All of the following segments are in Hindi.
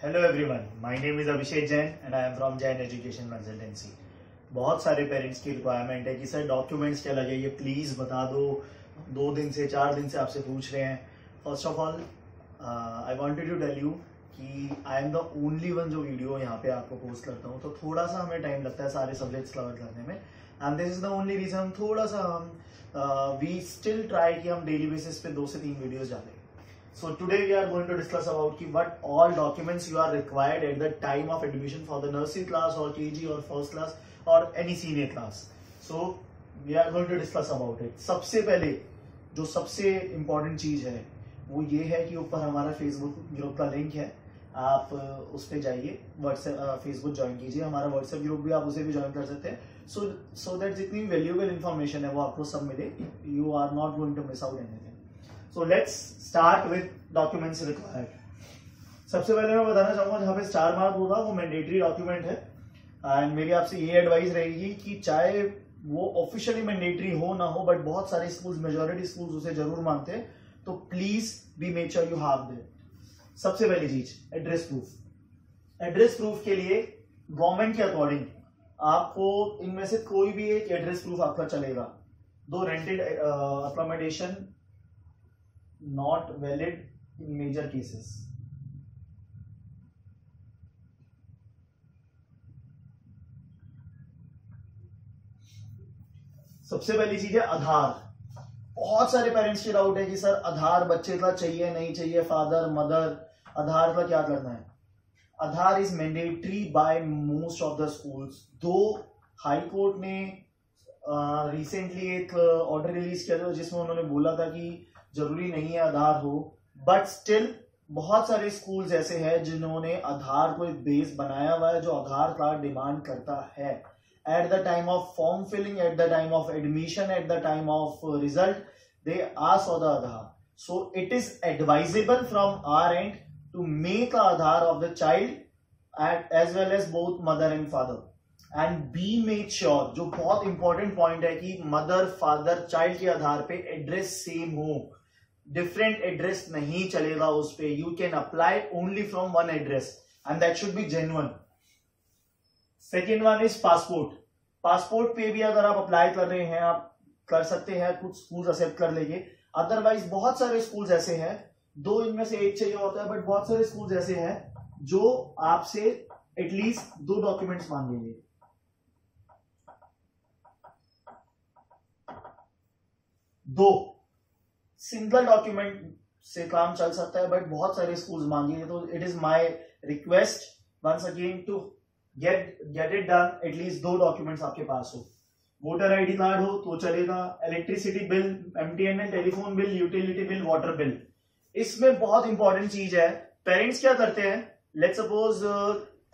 Hello everyone, my name is Abhishek Jain and I am from Jain education consultancy. बहुत सारे पेरेंट्स की रिक्वायरमेंट है कि सर डॉक्यूमेंट्स क्या लगेंगे, प्लीज बता दो। 2 दिन से 4 दिन से आपसे पूछ रहे हैं। First of all I wanted to tell you कि I am the only one जो वीडियो यहाँ पे आपको पोस्ट करता हूँ, तो थोड़ा सा हमें टाइम लगता है सारे सब्जेक्ट्स कवर करने में, and this is the only reason. थोड़ा सा हम वी स्टिल ट्राई कि हम डेली बेसिस पे 2 से 3 वीडियोस डालें। So today we are going to discuss about कि what all documents you are required at the time of admission for the nursery class or KG or first class or any senior class. So we are going to discuss about it. सबसे पहले जो सबसे important चीज है वो ये है कि ऊपर हमारा फेसबुक ग्रुप का लिंक है, आप उस पर जाइए, व्हाट्सएप फेसबुक ज्वाइन कीजिए। हमारा व्हाट्सएप ग्रुप भी आप उसे भी ज्वाइन कर सकते हैं। सो दैट जितनी वैल्यूएबल इंफॉर्मेशन है वो आपको सब मिले। You are not going to miss out anything. So let's start with documents required. सबसे पहले मैं बताना चाहूंगा जहां पे स्टार मार्क होगा वो मैंडेटरी डॉक्यूमेंट है, एंड मेरी आपसे ये एडवाइस रहेगी कि चाहे वो ऑफिशियली मैंडेटरी हो ना हो, बट बहुत सारे स्कूल्स, मेजॉरिटी स्कूल्स उसे जरूर मानते हैं, तो please be make sure you have that. सबसे पहली चीज एड्रेस प्रूफ। एड्रेस प्रूफ के लिए गवर्नमेंट के अकॉर्डिंग आपको इनमें से कोई भी एक एड्रेस प्रूफ आपका चलेगा। दो rented accommodation not valid in major cases. सबसे पहली चीज है आधार। बहुत सारे पेरेंट्स की डाउट है कि सर आधार बच्चे का चाहिए नहीं चाहिए, फादर मदर, आधार का क्या करना है। Aadhaar is mandatory by most of the schools. दो हाई कोर्ट ने रिसेंटली एक ऑर्डर रिलीज किया था जिसमें उन्होंने बोला था कि जरूरी नहीं है आधार हो, बट स्टिल बहुत सारे स्कूल्स ऐसे हैं जिन्होंने आधार को एक बेस बनाया हुआ है जो आधार कार्ड डिमांड करता है at the time of form filling, at the time of admission, at the time of result, they ask for the Aadhaar. So it is advisable from our end to make Aadhaar of the child as well as both mother and father, and be make sure, जो बहुत इंपॉर्टेंट पॉइंट है, कि मदर फादर चाइल्ड के आधार पे एड्रेस सेम हो। डिफरेंट एड्रेस नहीं चलेगा उस पे। You can apply only from one address and that should be genuine. Second one is passport. Passport पे भी अगर आप अप्लाई कर रहे हैं आप कर सकते हैं, कुछ स्कूल एक्सेप्ट कर लेंगे, अदरवाइज बहुत सारे स्कूल्स ऐसे हैं, दो इनमें से एक चाहिए होता है, बट बहुत सारे स्कूल्स ऐसे हैं जो आपसे एटलीस्ट 2 डॉक्यूमेंट्स मांगेंगे। दो सिंगल डॉक्यूमेंट से काम चल सकता है, बट बहुत सारे स्कूल्स मांगेंगे, तो it is my request once again to get it done. At least 2 documents आपके पास हो। वोटर आईडी कार्ड हो तो चलेगा, electricity bill, MTNL, telephone bill, utility bill, water bill. इसमें बहुत इंपॉर्टेंट चीज है, पेरेंट्स क्या करते हैं, लेट्स सपोज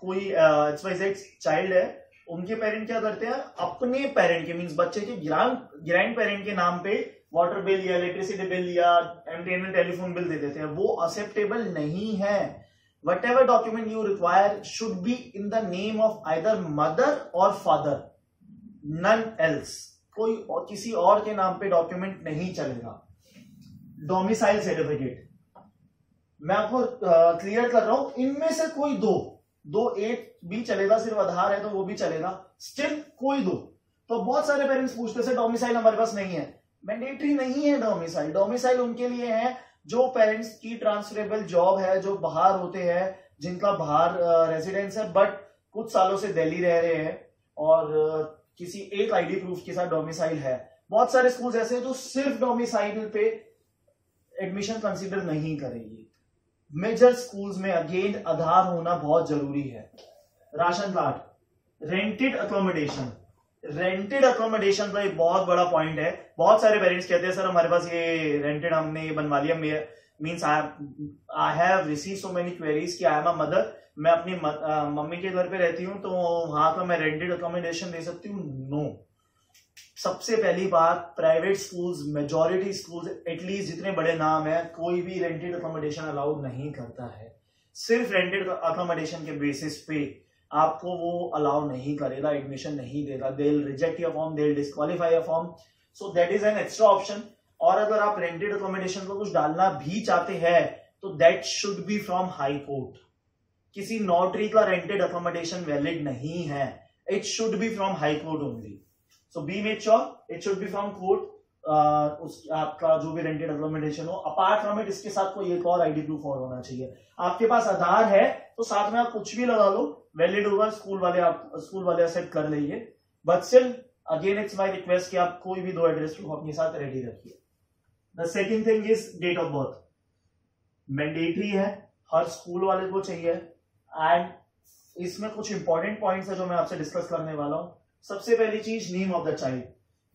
कोई XYZ चाइल्ड है, उनके पेरेंट क्या करते हैं, अपने पेरेंट के मींस बच्चे के ग्रैंड पेरेंट के नाम पे वाटर बिल या इलेक्ट्रिसिटी बिल या एमटीएनएल टेलीफोन बिल दे देते हैं। वो एक्सेप्टेबल नहीं है। What ever document you require should be in the name of either mother और फादर, नन एल्स। कोई और किसी और के नाम पे डॉक्यूमेंट नहीं चलेगा। डोमिसाइल सर्टिफिकेट, मैं आपको क्लियर कर रहा हूं, इनमें से कोई दो एक भी चलेगा, सिर्फ आधार है तो वो भी चलेगा, स्टिल कोई दो। तो बहुत सारे पेरेंट्स पूछते हैं डोमिसाइल हमारे पास नहीं है। मैंडेटरी नहीं है डोमिसाइल। डोमिसाइल उनके लिए है जो पेरेंट्स की ट्रांसफरेबल जॉब है, जो बाहर होते हैं, जिनका बाहर रेजिडेंस है, बट कुछ सालों से दिल्ली रह रहे हैं और किसी एक आईडी प्रूफ के साथ डोमिसाइल है। बहुत सारे स्कूल्स ऐसे हैं जो सिर्फ डोमिसाइल पे एडमिशन कंसीडर नहीं करेंगे। मेजर स्कूल्स में अगेन आधार होना बहुत जरूरी है। Ration card, rented accommodation. Rented accommodation का एक बहुत बड़ा पॉइंट है। बहुत सारे पेरेंट्स कहते हैं सर हमारे पास ये रेंटेड हमने ये बनवा लिया, means I have receive so many queries कि आई एम अ मदर, मैं अपनी मम्मी के घर पे रहती हूं तो वहां का मैं रेंटेड अकोमोडेशन दे सकती हूँ। नो। सबसे पहली बात, private schools, majority schools, at least जितने बड़े नाम है, कोई भी रेंटेड अकोमोडेशन अलाउड नहीं करता है। सिर्फ रेंटेड अकोमोडेशन के बेसिस पे आपको वो अलाउ नहीं करेगा, एडमिशन नहीं देगा। They will reject your form, they will disqualify your form. So that is an extra option. और अगर आप रेंटेड अकोमोडेशन को कुछ डालना भी चाहते हैं तो that should be from high court. किसी नोटरी का रेंटेड अकोमोडेशन वैलिड नहीं है. It should be from high court only. So be make sure it should be from court. आपका जो भी रेंटेड अकोमोडेशन हो, अपार्ट फ्रॉम इट इसके साथ कोई एक और आईडी प्रूफ और होना चाहिए. आपके पास आधार है तो साथ में आप कुछ भी लगा लो, वैलिड होगा. स्कूल वाले एक्सेप्ट कर लेंगे. But still again it's my request कि आप कोई भी 2 एड्रेस प्रूफ अपने साथ रेडी रखिए. The second thing is date of birth. Mandatory है, हर स्कूल वाले को चाहिए. एंड इसमें कुछ इंपॉर्टेंट पॉइंट्स है जो मैं आपसे डिस्कस करने वाला हूं. सबसे पहली चीज, name of the child.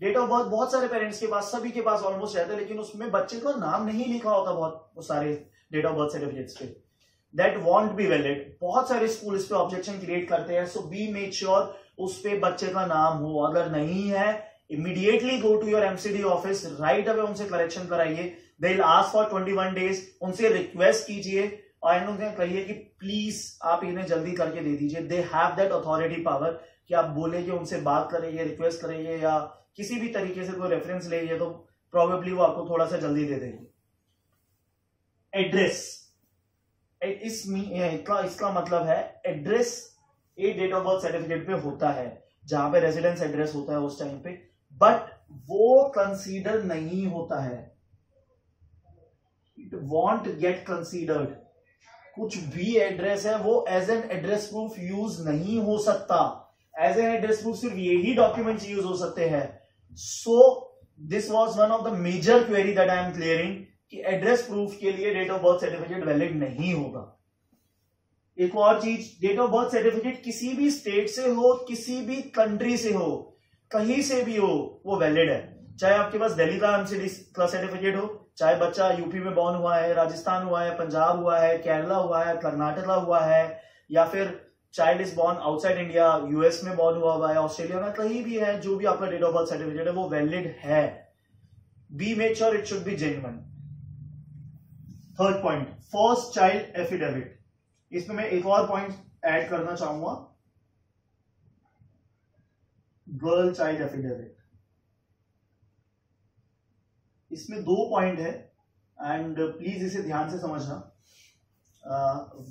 Date of birth बहुत सारे पेरेंट्स के पास, सभी के पास ऑलमोस्ट रहता है, लेकिन उसमें बच्चे का नाम नहीं लिखा होता बहुत सारे डेट ऑफ बर्थ सर्टिफिकेट्स पे. That want be valid. बहुत सारे स्कूल इस पे ऑब्जेक्शन क्रिएट करते हैं. सो बी मेक श्योर उस पे बच्चे का नाम हो. अगर नहीं है, immediately go to your MCD office, right away उनसे करेक्शन कराइए. They will ask for 21 days. उनसे रिक्वेस्ट कीजिए और उनसे कहिए कि प्लीज आप इन्हें जल्दी करके दे दीजिए. They have that authority power कि आप बोलेंगे, उनसे बात करेंगे, रिक्वेस्ट करेंगे या किसी भी तरीके से कोई रेफरेंस लेंगे तो प्रोबेबली वो आपको थोड़ा सा जल्दी दे देंगे. एड्रेस. इसका मतलब है एड्रेस एक डेट ऑफ बर्थ सर्टिफिकेट पे होता है, जहां पे रेजिडेंस एड्रेस होता है उस टाइम पे, बट वो कंसीडर नहीं होता है. It won't get considered. कुछ भी एड्रेस है वो as an address proof use नहीं हो सकता. एज एन एड्रेस प्रूफ सिर्फ यही डॉक्यूमेंट्स यूज हो सकते हैं. So this was one of the major query that I am clearing कि एड्रेस प्रूफ के लिए date of birth certificate valid नहीं होगा. एक और चीज, डेट ऑफ बर्थ सर्टिफिकेट किसी भी स्टेट से हो, किसी भी कंट्री से हो, कहीं से भी हो, वो वैलिड है. चाहे आपके पास दिल्ली का एमसीडी का सर्टिफिकेट हो, चाहे बच्चा यूपी में बॉर्न हुआ है, राजस्थान हुआ है, पंजाब हुआ है, केरला हुआ है, कर्नाटका हुआ है, या फिर child is born outside India, US में बॉर्न हुआ है, ऑस्ट्रेलिया में, कहीं भी है, जो भी आपका डेट ऑफ बर्थ सर्टिफिकेट है वो वैलिड है. Be make sure it should be genuine. Third point, first child affidavit. इसमें मैं एक और पॉइंट ऐड करना चाहूंगा, गर्ल चाइल्ड एफिडेविट. इसमें 2 पॉइंट है एंड प्लीज इसे ध्यान से समझना.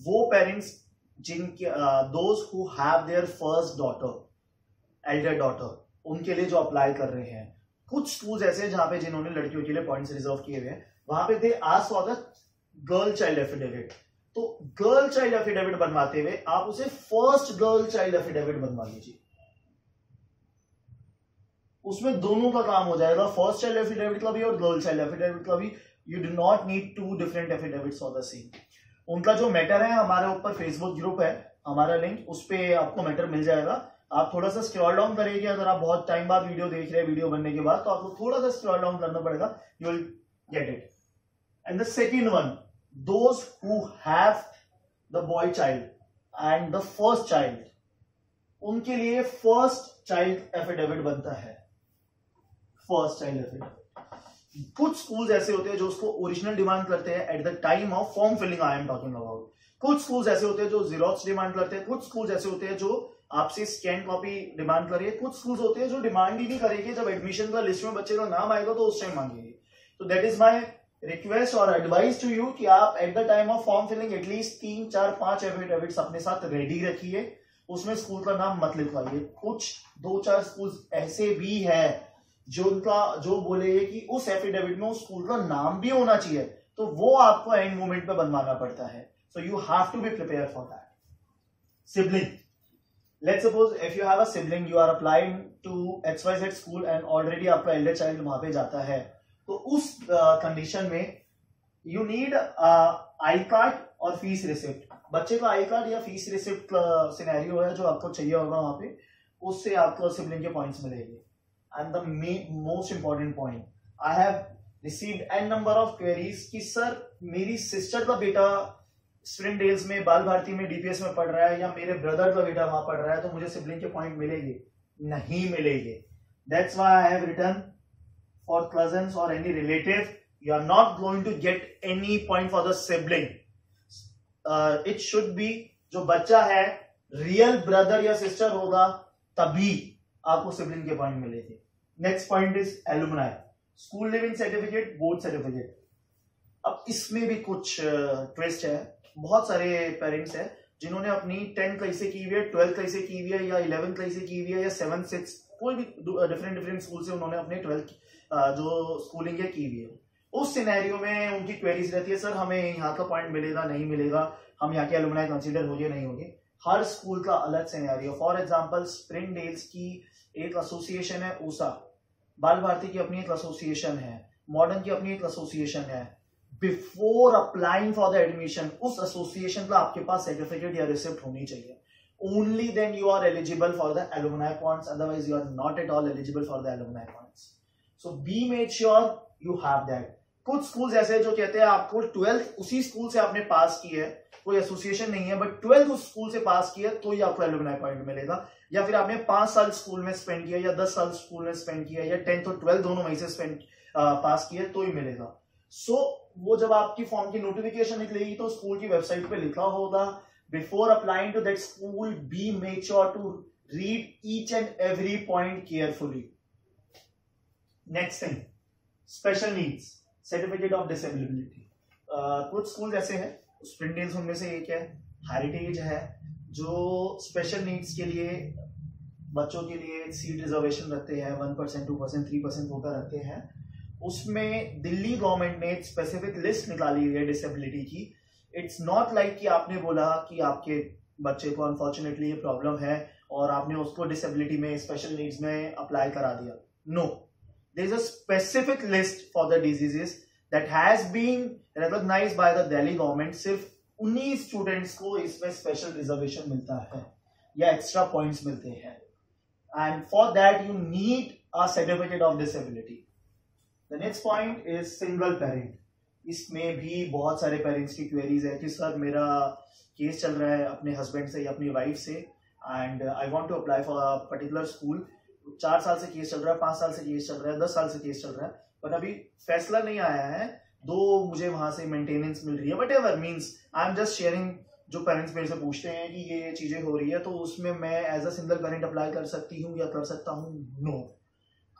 वो पेरेंट्स जिनके those who have their first daughter, Elder daughter, उनके लिए जो अप्लाई कर रहे हैं. कुछ स्कूल्स ऐसे हैं जहां पे जिन्होंने लड़कियों के लिए पॉइंट्स रिजर्व किए हुए हैं, वहां पे दे ask for the girl child affidavit. तो गर्ल चाइल्ड एफिडेविट बनवाते हुए आप उसे फर्स्ट गर्ल चाइल्ड एफिडेविट बनवा लीजिए. उसमें दोनों का काम हो जाएगा, फर्स्ट चाइल्ड एफिडेविट का भी और गर्ल चाइल्ड एफिडेविट का भी. You do not need 2 different affidavits for the same. उनका जो मैटर है, हमारे ऊपर फेसबुक ग्रुप है, हमारा लिंक, उस पे आपको मैटर मिल जाएगा. आप थोड़ा सा स्क्रॉल डाउन करेंगे, अगर आप बहुत टाइम बाद वीडियो देख रहे हैं, वीडियो बनने के बाद, तो आपको थोड़ा सा स्क्रॉल डाउन करना पड़ेगा, you will get it. And the second one, those who have the boy child and the first child, उनके लिए फर्स्ट चाइल्ड एफिडेविट बनता है. First child affidavit. कुछ स्कूल्स ऐसे होते हैं जो उसको ओरिजिनल डिमांड करते हैं at the time of form filling. I am talking about. कुछ स्कूल्स ऐसे होते हैं जो जीरोक्स डिमांड करते हैं. कुछ स्कूल्स ऐसे होते हैं जो आपसे स्कैन कॉपी डिमांड करेंगे. कुछ स्कूल्स होते हैं जो डिमांड ही नहीं करेंगे, जब एडमिशन का लिस्ट में बच्चे का नाम आएगा तो उस टाइम मांगेंगे. तो दैट इज माई रिक्वेस्ट और एडवाइस टू यू कि आप at the time of form filling at least 3, 4, 5 affidavits अपने साथ रेडी रखिए. उसमें स्कूल का नाम मत लिखवाइए. कुछ 2-4 स्कूल्स ऐसे भी है जो बोलेंगे कि उस एफिडेविट में उस स्कूल का नाम भी होना चाहिए, तो वो आपको एंड मोमेंट पे बनवाना पड़ता है. So you have to be prepare for that. Sibling. Let's suppose if you have a sibling, you are applying to XYZ school and already आपका एल्डर चाइल्ड वहां पे जाता है, तो उस कंडीशन में यू नीड आई कार्ड और फीस रिसिप्ट. बच्चे का आई कार्ड या फीस रिसिप्ट सिनेरियो है जो आपको चाहिए होगा वहां पे, उससे आपको सिबलिंग के पॉइंट्स मिलेंगे. And the most important point, I have received n number of queries कि सर मेरी सिस्टर का बेटा स्प्रिंगडेल्स में, बाल भारती में, DPS में पढ़ रहा है, या मेरे ब्रदर का बेटा वहां पढ़ रहा है, तो मुझे सिबलिंग के पॉइंट मिलेंगे? नहीं मिलेंगे. That's why I have written for cousins or any relative, you are not going to get any point for the sibling. It should be जो बच्चा है रियल ब्रदर या सिस्टर होगा तभी आपको सिबलिंग के पॉइंट मिलेंगे. Next point is alumni. School leaving certificate, board certificate. अब इसमें भी कुछ ट्विस्ट है. बहुत सारे पेरेंट्स हैं जिन्होंने अपनी 10th कहीं से की हुई है, 12th कहीं से की हुई है, या 11th कहीं से की हुई है, या 7th 6 कोई भी डिफरेंट स्कूल से उन्होंने अपने 12th जो स्कूलिंग है की हुई है, उस सिनेरियो में उनकी क्वेरीज रहती है, सर हमें यहाँ का पॉइंट मिलेगा नहीं मिलेगा, हम यहाँ के एलुमनाई कंसीडर होंगे नहीं होंगे। हर स्कूल का अलग सिनेरियो। फॉर एग्जांपल स्प्रिंगडेल्स की एक एसोसिएशन है ऊसा, बाल भारती की अपनी एक एसोसिएशन है, मॉडर्न की अपनी एक एसोसिएशन है। Before applying for the admission उस एसोसिएशन का आपके पास सर्टिफिकेट या रिसिप्ट होनी चाहिए। Only then you are eligible for the alumni points, otherwise you are not at all eligible for the alumni points. So be make sure you have that. कुछ स्कूल्स ऐसे जो कहते हैं आपको 12th उसी स्कूल से आपने पास की है, कोई एसोसिएशन नहीं है, बट 12th उस स्कूल से पास की है तो ही आपको एलुमनाई पॉइंट मिलेगा, या फिर आपने 5 साल स्कूल में स्पेंड किया या 10 साल स्कूल में स्पेंड किया या 10th और 12th दोनों वहीं से स्पेंड पास किया तो ही मिलेगा। सो वो जब आपकी फॉर्म की नोटिफिकेशन निकलेगी तो स्कूल की वेबसाइट पे लिखा होगा, before applying to that school be make sure to read each and every point carefully. Next thing, special needs certificate of disability. कुछ स्कूल ऐसे हैं, स्प्रिंगडेल्स उनमें से एक है, हेरिटेज है, जो स्पेशल नीड्स के लिए बच्चों के लिए सीट रिजर्वेशन रखते हैं, 1%, 2%, 3% कोटा रखते हैं। उसमें दिल्ली गवर्नमेंट ने एक स्पेसिफिक लिस्ट निकाली हुई है डिसेबिलिटी की। इट्स नॉट लाइक कि आपने बोला कि आपके बच्चे को अनफॉर्चुनेटली ये प्रॉब्लम है और आपने उसको डिसेबिलिटी में, स्पेशल नीड्स में अप्लाई करा दिया। No, there is a specific list for the diseases that has been recognized by the Delhi government। सिर्फ 19 स्टूडेंट्स को इसमें स्पेशल रिजर्वेशन मिलता है या एक्स्ट्रा पॉइंट्स मिलते हैं, and for that you need a certificate of disability. The next point is single parent. इसमें भी बहुत सारे पेरेंट्स की क्वेरीज है कि सर मेरा केस चल रहा है अपने हस्बैंड से या अपनी वाइफ से, and I want to apply for a particular school. 4 साल से केस चल रहा है, 5 साल से केस चल रहा है, 10 साल से केस चल रहा है, बट अभी फैसला नहीं आया है, दो मुझे वहां से मेंटेनेंस मिल रही है, what ever means I am just sharing. जो पेरेंट्स मेरे से पूछते हैं कि ये चीजें हो रही है तो उसमें मैं as a single parent apply कर सकती हूँ या कर सकता हूँ? नो,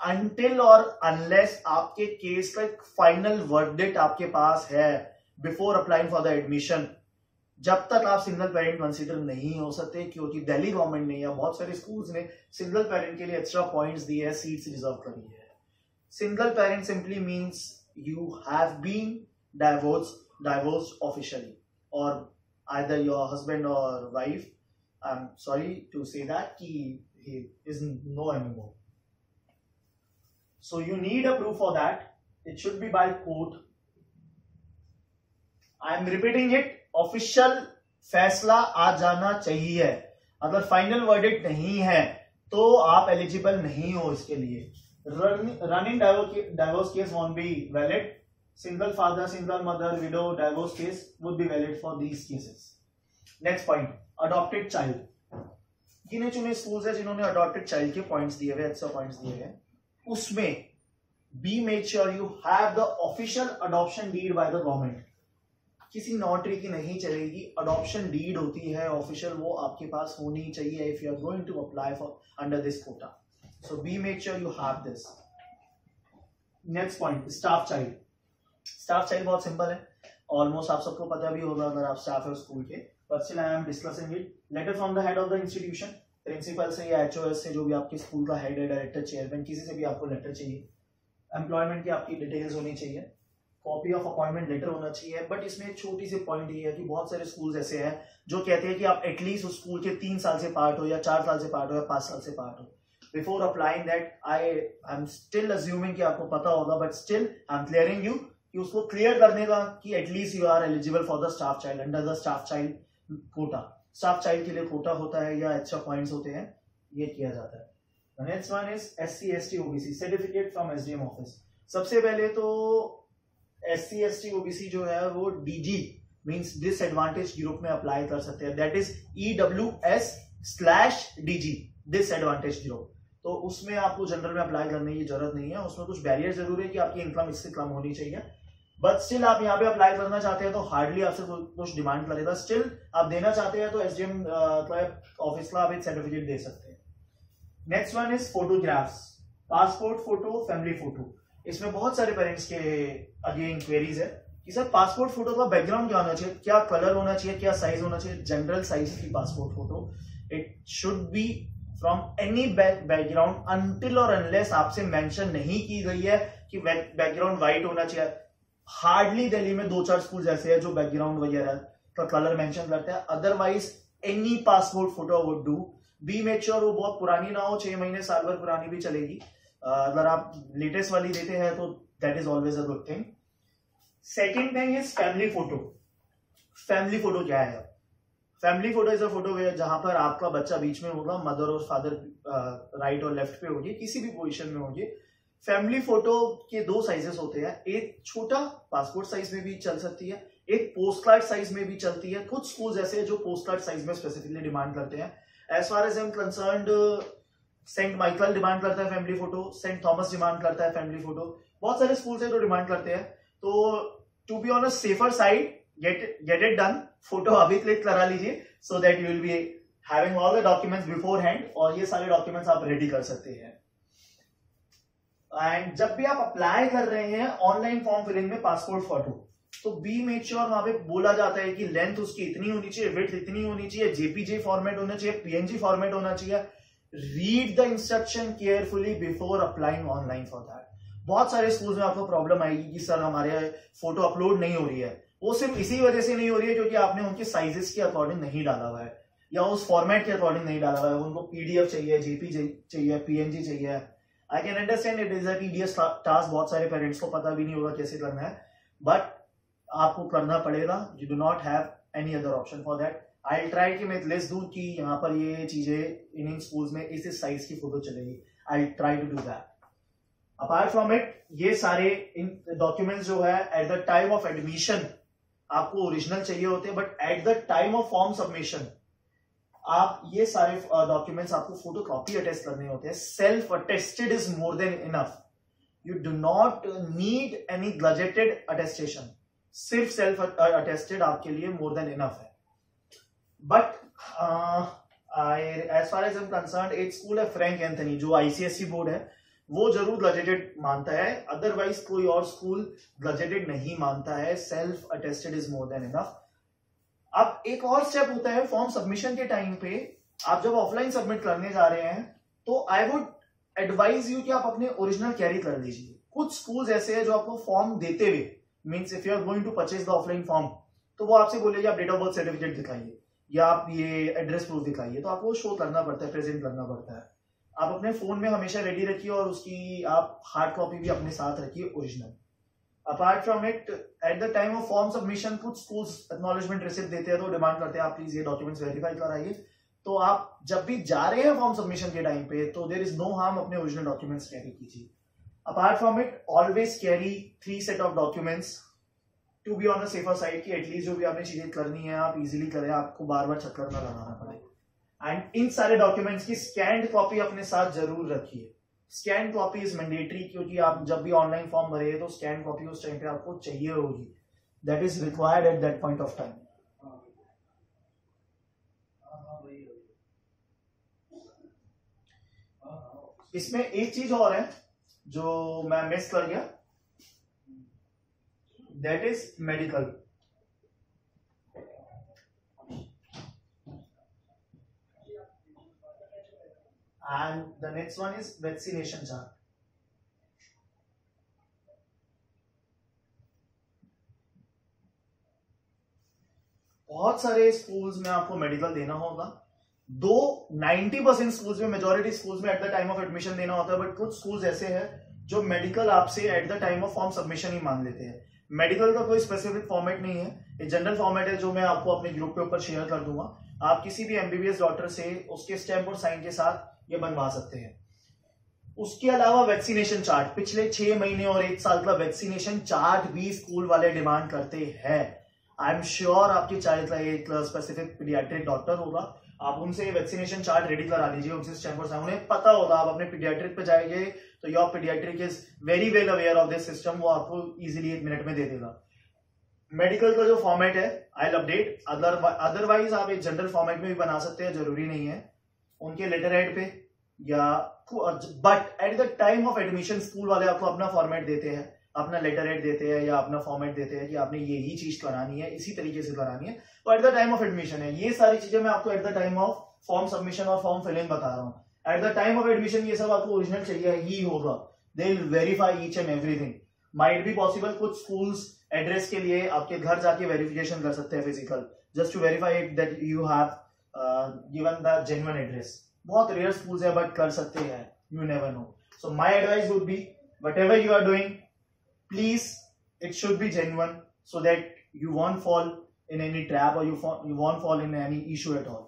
अनटिल और अनलेस आपके केस का एक फाइनल वर्डिक्ट आपके पास है before applying for the admission, जब तक आप सिंगल पेरेंट कंसीडर नहीं हो सकते, क्योंकि दिल्ली गवर्नमेंट ने या बहुत सारे स्कूल्स ने सिंगल पेरेंट के लिए एक्स्ट्रा पॉइंट्स दिए हैं, सीट्स रिजर्व करी है। Single parent simply means you have been divorced officially, और either your husband or wife, I'm sorry to say that, he isn't no anymore. So you need a proof for that. It should be by court. I'm repeating it. Official फैसला आ जाना चाहिए। अगर फाइनल वर्डिक्ट नहीं है तो आप एलिजिबल नहीं हो इसके लिए। Running divorce case want be valid. Single father, single mother, window divorce case would be valid for these cases. Next point, adopted child. गिने चुने स्कूल्स है जिन्होंने अडॉप्टेड चाइल्ड के पॉइंट्स दिए हुए, एक्स्ट्रा पॉइंट्स दिए हैं। उसमें be make sure you have the official adoption deed by the government. किसी नोटरी की नहीं चलेगी, अडॉप्शन डीड होती है ऑफिशियल, वो आपके पास होनी चाहिए if you are going to apply for under this quota. So be make sure you have this. Next point, staff child. Staff child बहुत सिंपल है, ऑलमोस्ट आप सबको पता भी होगा अगर आप स्टाफ है स्कूल के, but still I am discussing it. Letter from the head of the institution, principal से या एचओएस से, जो भी आपके स्कूल का हेड है, डायरेक्टर, चेयरमैन, किसी से भी आपको लेटर चाहिए। एम्प्लॉयमेंट की आपकी डिटेल्स होनी चाहिए, कॉपी ऑफ अपॉइंटमेंट लेटर होना चाहिए। बट इसमें एक छोटी सी पॉइंट ये है कि बहुत सारे स्कूल्स ऐसे हैं जो कहते हैं कि आप एटलीस्ट उस स्कूल के 3 साल से पार्ट हो, या 4 साल से पार्ट हो, या 5 साल से पार्ट हो। Before applying that I am still assuming कि आपको पता होगा, but still I am clearing you कि उसको क्लियर करने का कि at least you are eligible for the staff child under the staff child quota. Staff child के लिए कोटा होता है या एक्स्ट्रा पॉइंट्स होते हैं, ये किया जाता है। Next one is SC ST OBC certificate from SDM office. सबसे पहले तो SC ST OBC जो है वो DG मींस डिसएडवांटेज ग्रुप में अप्लाई कर सकते हैं, that is EWS/DG disadvantage group. तो उसमें आपको जनरल में अप्लाई करने की जरूरत नहीं है, उसमें कुछ बैरियर जरूर है कि आपकी इनकम इससे कम होनी चाहिए, बट स्टिल आप यहाँ पे अप्लाई करना चाहते हैं तो हार्डली आपसे कुछ डिमांड करेगा। स्टिल आप देना चाहते हैं तो SDM ऑफिस का आप एक सर्टिफिकेट दे सकते हैं। Next one is photographs, passport photo, family photo. इसमें बहुत सारे पेरेंट्स के अगेन क्वेरीज है कि सर पासपोर्ट फोटो का बैकग्राउंड क्या होना चाहिए, क्या कलर होना चाहिए, क्या साइज होना चाहिए। जनरल साइज की passport photo, it should be from any background until और अनलेस आपसे मेंशन नहीं की गई है कि बैकग्राउंड व्हाइट होना चाहिए। हार्डली दिल्ली में 2-4 स्कूल ऐसे हैं जो बैकग्राउंड वगैरह का कलर मेंशन करते हैं। Otherwise any passport photo would do. Be make sure वो बहुत पुरानी ना हो, 6 महीने साल भर पुरानी भी चलेगी। अगर आप लेटेस्ट वाली देते हैं तो that is always a good thing. Second thing is family photo. Family photo क्या है? Family photo is a photo जहां पर आपका बच्चा बीच में होगा, मदर और फादर राइट और लेफ्ट पे होगी, किसी भी पोजीशन में होगी। फैमिली फोटो के 2 साइजेस होते हैं, एक छोटा पासपोर्ट साइज में भी चल सकती है, एक पोस्ट कार्ड साइज में भी चलती है। कुछ स्कूल्स ऐसे हैं जो पोस्ट कार्ड साइज में स्पेसिफिकली डिमांड करते हैं। As far as I am concerned, Saint Michael demand करता है family photo, Saint Thomas demand करता है फैमिली फोटो, बहुत सारे स्कूल्स हैं जो डिमांड करते हैं। तो to be on a safer side, get it done. Photo अभी क्लिक करा लीजिए so that you will be having all the documents beforehand, और ये सारे डॉक्यूमेंट्स आप रेडी कर सकते हैं। एंड जब भी आप अप्लाई कर रहे हैं ऑनलाइन फॉर्म फिलिंग में पासपोर्ट फोटो, तो बी मेक श्योर वहां पे बोला जाता है कि लेंथ उसकी इतनी होनी चाहिए, विड्थ इतनी होनी चाहिए, जेपीजे फॉर्मेट होना चाहिए, पीएनजी फॉर्मेट होना चाहिए। Read the instruction carefully before applying online for that. बहुत सारे स्कूल्स में आपको प्रॉब्लम आएगी कि सर हमारे फोटो अपलोड नहीं हो रही है। वो सिर्फ इसी वजह से नहीं हो रही है क्योंकि आपने उनके साइजेस के अकॉर्डिंग नहीं डाला हुआ है, या उस फॉर्मेट के अकॉर्डिंग नहीं डाला हुआ है। उनको पीडीएफ चाहिए, जेपीजी चाहिए, पीएनजी चाहिए। I can understand it is a tedious task, बहुत सारे पेरेंट्स को पता भी नहीं होगा कैसे करना है, बट आपको करना पड़ेगा। You do not have any other option for that. I try कि मैं एक लिस्ट दूं कि यहाँ पर ये चीजें इन स्कूल्स में इस साइज की फोटो चलेगी। I try to do that. Apart from it, ये सारे डॉक्यूमेंट्स जो है at the time of admission आपको ओरिजिनल चाहिए होते हैं, but at the time of form submission आप ये सारे डॉक्यूमेंट्स आपको फोटो कॉपी अटेस्ट करने होते हैं। Self attested is more than enough. You do not need any gazetted attestation, सिर्फ सेल्फ अटेस्टेड आपके लिए मोर देन इनफ है। But as far as am concern, एक स्कूल है फ्रैंक एंथनी जो आईसीएसई बोर्ड है, वो जरूर गजेटेड मानता है। अदरवाइज कोई और स्कूल गजेटेड नहीं मानता है। Self attested is more than enough. अब एक और स्टेप होता है फॉर्म सबमिशन के टाइम पे, आप जब ऑफलाइन सबमिट करने जा रहे हैं तो आई वुड एडवाइज यू कि आप अपने ओरिजिनल कैरी कर लीजिए। कुछ स्कूल्स ऐसे हैं जो आपको फॉर्म देते हुए, means if you are going to purchase the offline form, तो वो आपसे बोलेगी आप डेट ऑफ बर्थ सर्टिफिकेट दिखाइए या आप ये एड्रेस प्रूफ दिखाइए, तो आपको शो करना पड़ता है, प्रेजेंट करना पड़ता है। आप अपने फोन में हमेशा रेडी रखिए और उसकी आप हार्ड कॉपी भी अपने साथ रखिए original. Apart from it, eight the time of form submission कुछ स्कूल्स एक्नॉलेजमेंट रिसिप्ट देते हैं तो डिमांड करते हैं आप प्लीज ये डॉक्यूमेंट्स वेरीफाई कराइए। तो आप जब भी जा रहे हैं फॉर्म सबमिशन के टाइम पे, तो देयर इज नो हार्म, अपने ओरिजिनल डॉक्यूमेंट्स कैरी कीजिए। Apart from it, always carry 3 set of documents to be on the safer side, की एटलीस्ट जो भी आपने चीजें करनी है आप इजीली करें, आपको बार बार चक्कर ना लगाना पड़े। एंड इन सारे डॉक्यूमेंट्स की स्कैन्ड कॉपी अपने साथ जरूर रखिए। स्कैन कॉपी इज मैंडेटरी, क्योंकि आप जब भी ऑनलाइन फॉर्म भरे तो स्कैन कॉपी उस टाइम पे आपको चाहिए होगी। That is required at that point of time. इसमें एक चीज और है जो मैं मिस कर गया, that is medical. And the next one is vaccination chart. बहुत सारे स्कूल्स में आपको मेडिकल देना होगा। 90% स्कूल्स में, मेजॉरिटी स्कूल्स में eight the time of admission देना होता है, बट कुछ स्कूल्स ऐसे हैं जो मेडिकल आपसे at the time of form submission ही मांग लेते हैं। मेडिकल का कोई स्पेसिफिक फॉर्मेट नहीं है, एक जनरल फॉर्मेट है जो मैं आपको अपने ग्रुप के ऊपर शेयर कर दूंगा। आप किसी भी एमबीबीएस डॉक्टर से उसके स्टैम्प और साइन के साथ ये बनवा सकते हैं। उसके अलावा वैक्सीनेशन चार्ट, पिछले 6 महीने और 1 साल का वैक्सीनेशन चार्ट भी स्कूल वाले डिमांड करते हैं। आई एम श्योर आपके चाइल्ड का एक स्पेसिफिक पीडियाट्रिक डॉक्टर होगा, आप उनसे वैक्सीनेशन चार्ट रेडी करा लीजिए, उनसे स्टैम्प और साइन, उन्हें पता होगा। आप अपने पीडियाट्रिक पे जाएंगे तो your paediatric is very well aware of this system, वो आपको इजीली 1 मिनट में दे देगा। मेडिकल का जो फॉर्मेट है आई विल अपडेट, अदरवाइज आप एक जनरल फॉर्मेट में भी बना सकते हैं, जरूरी नहीं है उनके लेटर हेड पे या, but at the time of admission school वाले आपको अपना फॉर्मेट देते हैं। अपना लेटर हेड देते हैं या अपना फॉर्मेट देते हैं कि आपने यही चीज करानी है, इसी तरीके से करानी है, तो at the time of admission है। ये सारी चीजें मैं आपको at the time of form submission और फॉर्म फिलिंग बता रहा हूँ। At the time of admission ये सब आपको ओरिजिनल चाहिए ही होगा। They will verify each and everything. Might be possible कुछ स्कूल्स एड्रेस के लिए आपके घर जाके वेरिफिकेशन कर सकते हैं physical, just to verify it that you have given the genuine address. बहुत रेयर स्कूल्स है बट कर सकते हैं, you never know. So my advice would be whatever you are doing, please it should be genuine so that you won't fall in any trap or you won't fall in any issue at all.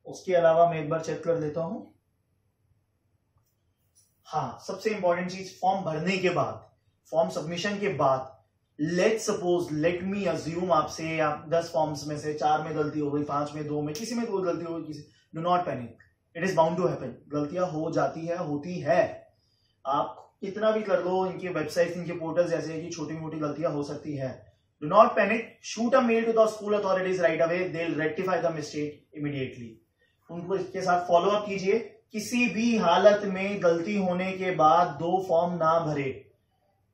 उसके अलावा मैं एक बार चेक कर लेता हूं। हाँ, सबसे इंपॉर्टेंट चीज, फॉर्म भरने के बाद, फॉर्म सबमिशन के बाद, लेट मी अज्यूम आपसे 10 फॉर्म्स में से 4 में गलती हो गई, 5 में, 2 में, किसी में कोई गलती हो गई, do not panic, it is bound to happen. गलतियां हो जाती है, होती है, आप कितना भी कर लो, इनके वेबसाइट, इनके पोर्टल जैसे है कि छोटी मोटी गलतियां हो सकती है। Do not panic, shoot a mail to the school authorities right away, they will rectify the mistake immediately. उनको इसके साथ फॉलो अप कीजिए। किसी भी हालत में गलती होने के बाद 2 फॉर्म ना भरे,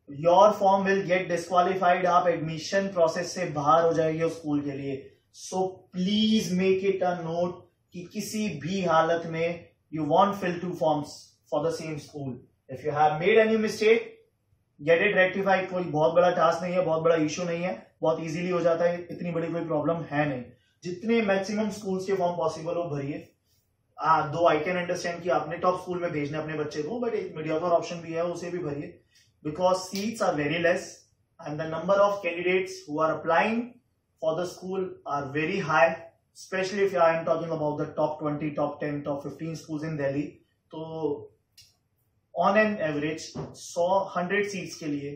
your form will get disqualified, आप एडमिशन प्रोसेस से बाहर हो जाएंगे स्कूल के लिए। So please make it a note कि किसी भी हालत में you won't fill 2 forms for the same school. If you have made any mistake, get it rectified। कोई बहुत बड़ा टास्क नहीं है, बहुत बड़ा इश्यू नहीं है, बहुत इजीली हो जाता है, इतनी बड़ी कोई प्रॉब्लम है नहीं। जितने मैक्सिमम स्कूल्स के फॉर्म पॉसिबल हो भरिए। दो आई कैन अंडरस्टैंड कि आपने टॉप स्कूल में भेजना अपने बच्चे को, बट एक मीडियोकर ऑप्शन भी है, उसे भी भरिए, because seats are very less and the number of candidates who are applying for the school are very high, especially if I am talking about the top 20, top 10, top 15 schools in Delhi. तो ऑन एन एवरेज 100 सीट्स के लिए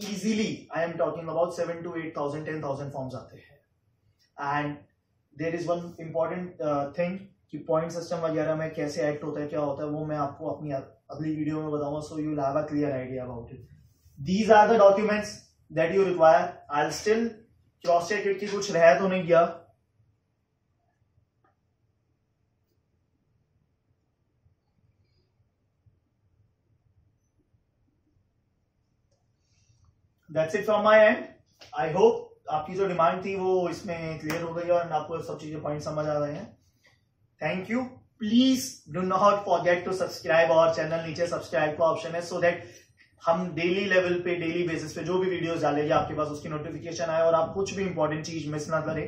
easily I am talking about 7 to 8,000, 10,000 forms आते हैं। And there is one important thing कि पॉइंट सिस्टम वगैरह में कैसे एक्ट होता है, क्या होता है, वो मैं आपको अपनी अगली वीडियो में बताऊंगा, so you will have a clear idea about it. These are the documents that you require. I will still cross check it कि कुछ रह तो नहीं गया। That's it from my end. I hope आपकी जो डिमांड थी वो इसमें क्लियर हो गई और आपको सब चीजें पॉइंट समझ आ रहे हैं। Thank you. Please do not forget to subscribe our channel. नीचे सब्सक्राइब का ऑप्शन है, सो दैट हम डेली लेवल पे, डेली बेसिस पे जो भी वीडियोस डालेंगे आपके पास उसकी नोटिफिकेशन आए और आप कुछ भी इंपॉर्टेंट चीज मिस ना करें।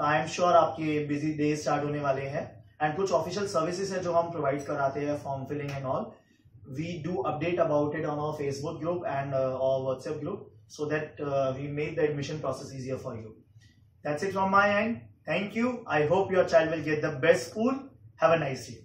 आई एम श्योर आपके बिजी डे स्टार्ट होने वाले हैं एंड कुछ ऑफिशियल सर्विसेज है जो हम प्रोवाइड कराते हैं, form filling and all. We do update about it on our Facebook group and our WhatsApp group, so that we make the admission process easier for you. That's it from my end. Thank you. I hope your child will get the best school. Have a nice day.